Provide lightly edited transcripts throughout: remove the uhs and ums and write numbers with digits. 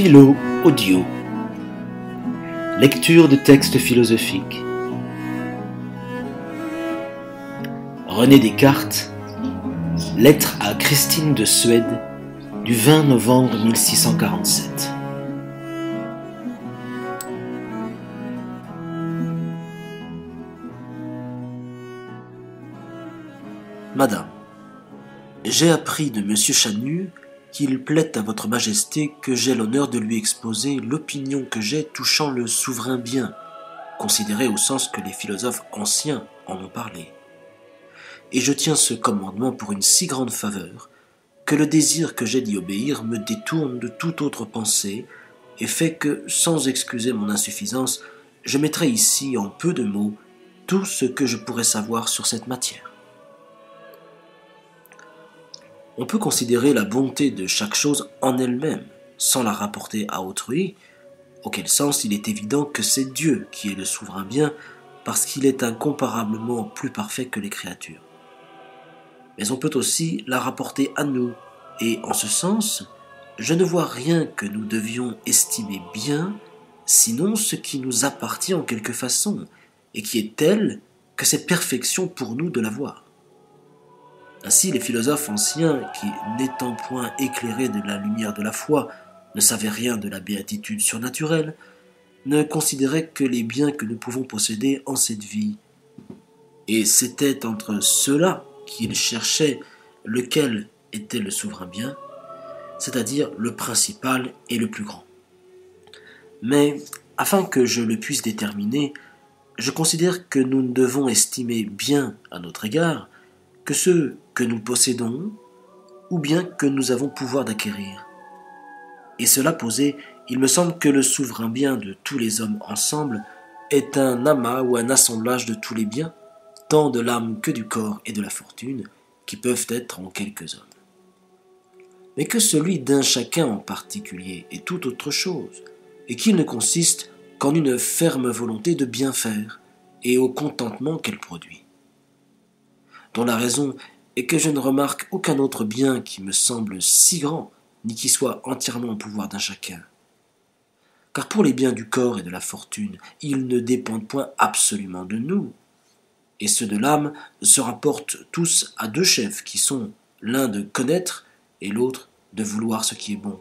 Philo Audio. Lecture de textes philosophiques. René Descartes, lettre à Christine de Suède, du 20 novembre 1647. Madame, j'ai appris de Monsieur Chanu qu'il plaît à votre majesté que j'ai l'honneur de lui exposer l'opinion que j'ai touchant le souverain bien, considéré au sens que les philosophes anciens en ont parlé. Et je tiens ce commandement pour une si grande faveur, que le désir que j'ai d'y obéir me détourne de toute autre pensée, et fait que, sans excuser mon insuffisance, je mettrai ici en peu de mots tout ce que je pourrais savoir sur cette matière. On peut considérer la bonté de chaque chose en elle-même, sans la rapporter à autrui, auquel sens il est évident que c'est Dieu qui est le souverain bien, parce qu'il est incomparablement plus parfait que les créatures. Mais on peut aussi la rapporter à nous, et en ce sens, je ne vois rien que nous devions estimer bien, sinon ce qui nous appartient en quelque façon, et qui est tel que c'est perfection pour nous de la voir. Ainsi, les philosophes anciens, qui, n'étant point éclairés de la lumière de la foi, ne savaient rien de la béatitude surnaturelle, ne considéraient que les biens que nous pouvons posséder en cette vie. Et c'était entre ceux-là qu'ils cherchaient lequel était le souverain bien, c'est-à-dire le principal et le plus grand. Mais, afin que je le puisse déterminer, je considère que nous ne devons estimer bien à notre égard que ceux que nous possédons ou bien que nous avons pouvoir d'acquérir. Et cela posé, il me semble que le souverain bien de tous les hommes ensemble est un amas ou un assemblage de tous les biens, tant de l'âme que du corps et de la fortune, qui peuvent être en quelques hommes. Mais que celui d'un chacun en particulier est tout autre chose, et qu'il ne consiste qu'en une ferme volonté de bien faire, et au contentement qu'elle produit. Dont la raison est que je ne remarque aucun autre bien qui me semble si grand, ni qui soit entièrement au pouvoir d'un chacun. Car pour les biens du corps et de la fortune, ils ne dépendent point absolument de nous, et ceux de l'âme se rapportent tous à deux chefs qui sont l'un de connaître et l'autre de vouloir ce qui est bon.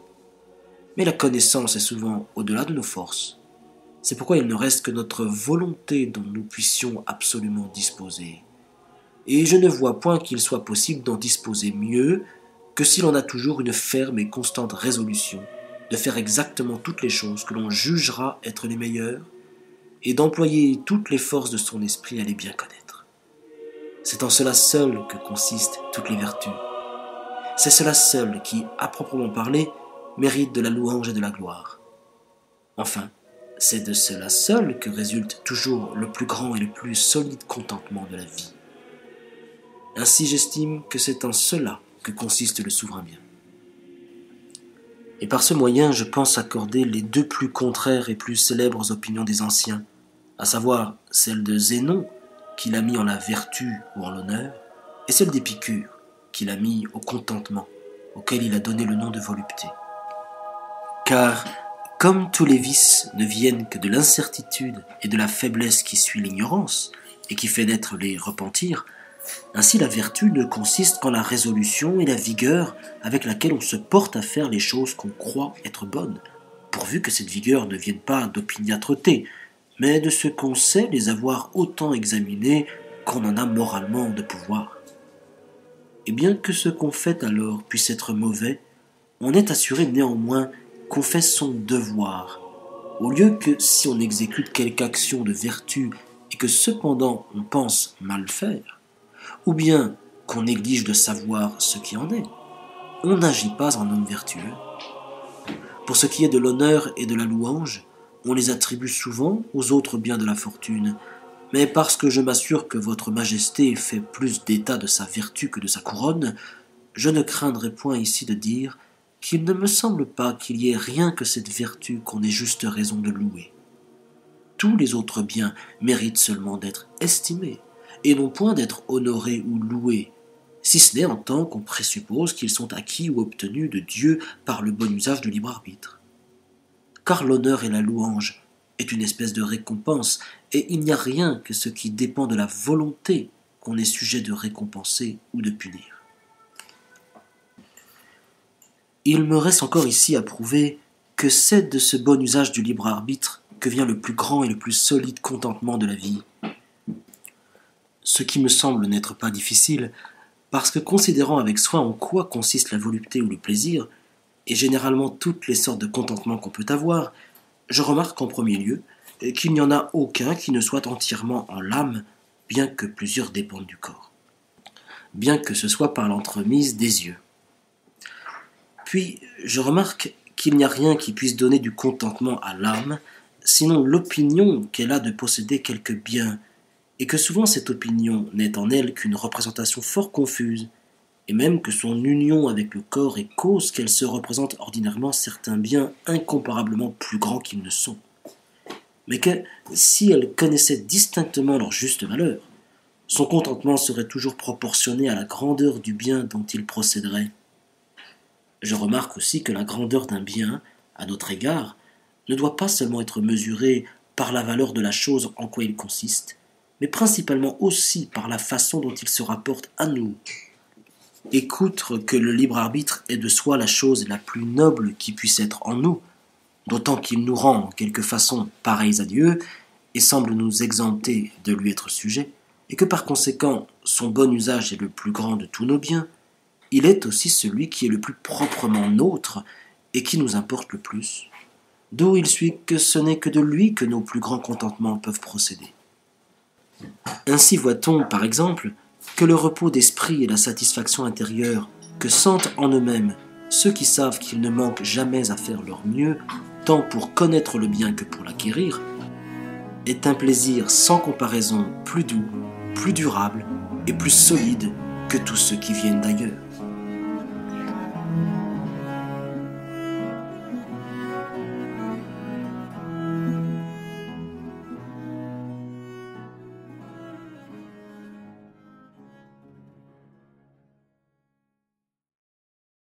Mais la connaissance est souvent au-delà de nos forces. C'est pourquoi il ne reste que notre volonté dont nous puissions absolument disposer. Et je ne vois point qu'il soit possible d'en disposer mieux que si l'on a toujours une ferme et constante résolution de faire exactement toutes les choses que l'on jugera être les meilleures et d'employer toutes les forces de son esprit à les bien connaître. C'est en cela seul que consistent toutes les vertus. C'est cela seul qui, à proprement parler, mérite de la louange et de la gloire. Enfin, c'est de cela seul que résulte toujours le plus grand et le plus solide contentement de la vie. Ainsi j'estime que c'est en cela que consiste le souverain bien. Et par ce moyen, je pense accorder les deux plus contraires et plus célèbres opinions des anciens, à savoir celle de Zénon, qui l'a mis en la vertu ou en l'honneur, et celle d'Épicure, qui l'a mis au contentement, auquel il a donné le nom de volupté. Car, comme tous les vices ne viennent que de l'incertitude et de la faiblesse qui suit l'ignorance, et qui fait naître les repentirs, ainsi la vertu ne consiste qu'en la résolution et la vigueur avec laquelle on se porte à faire les choses qu'on croit être bonnes, pourvu que cette vigueur ne vienne pas d'opiniâtreté, mais de ce qu'on sait les avoir autant examinées qu'on en a moralement de pouvoir. Et bien que ce qu'on fait alors puisse être mauvais, on est assuré néanmoins qu'on fait son devoir, au lieu que si on exécute quelque action de vertu et que cependant on pense mal faire, ou bien qu'on néglige de savoir ce qui en est, on n'agit pas en homme vertueux. Pour ce qui est de l'honneur et de la louange, on les attribue souvent aux autres biens de la fortune, mais parce que je m'assure que votre majesté fait plus d'état de sa vertu que de sa couronne, je ne craindrai point ici de dire qu'il ne me semble pas qu'il y ait rien que cette vertu qu'on ait juste raison de louer. Tous les autres biens méritent seulement d'être estimés, et non point d'être honorés ou loués, si ce n'est en tant qu'on présuppose qu'ils sont acquis ou obtenus de Dieu par le bon usage du libre arbitre. car l'honneur et la louange est une espèce de récompense, et il n'y a rien que ce qui dépend de la volonté qu'on est sujet de récompenser ou de punir. Il me reste encore ici à prouver que c'est de ce bon usage du libre arbitre que vient le plus grand et le plus solide contentement de la vie. Ce qui me semble n'être pas difficile, parce que considérant avec soin en quoi consiste la volupté ou le plaisir, et généralement toutes les sortes de contentement qu'on peut avoir, je remarque en premier lieu qu'il n'y en a aucun qui ne soit entièrement en l'âme, bien que plusieurs dépendent du corps, bien que ce soit par l'entremise des yeux. Puis, je remarque qu'il n'y a rien qui puisse donner du contentement à l'âme, sinon l'opinion qu'elle a de posséder quelque bien, et que souvent cette opinion n'est en elle qu'une représentation fort confuse, et même que son union avec le corps est cause qu'elle se représente ordinairement certains biens incomparablement plus grands qu'ils ne sont, mais que, si elle connaissait distinctement leur juste valeur, son contentement serait toujours proportionné à la grandeur du bien dont il procéderait. Je remarque aussi que la grandeur d'un bien, à notre égard, ne doit pas seulement être mesurée par la valeur de la chose en quoi il consiste, mais principalement aussi par la façon dont il se rapporte à nous. Et qu'outre que le libre arbitre est de soi la chose la plus noble qui puisse être en nous, d'autant qu'il nous rend en quelque façon pareils à Dieu et semble nous exempter de lui être sujet, et que par conséquent son bon usage est le plus grand de tous nos biens, il est aussi celui qui est le plus proprement nôtre et qui nous importe le plus, d'où il suit que ce n'est que de lui que nos plus grands contentements peuvent procéder. Ainsi voit-on, par exemple, que le repos d'esprit et la satisfaction intérieure que sentent en eux-mêmes ceux qui savent qu'ils ne manquent jamais à faire leur mieux, tant pour connaître le bien que pour l'acquérir, est un plaisir sans comparaison plus doux, plus durable et plus solide que tous ceux qui viennent d'ailleurs.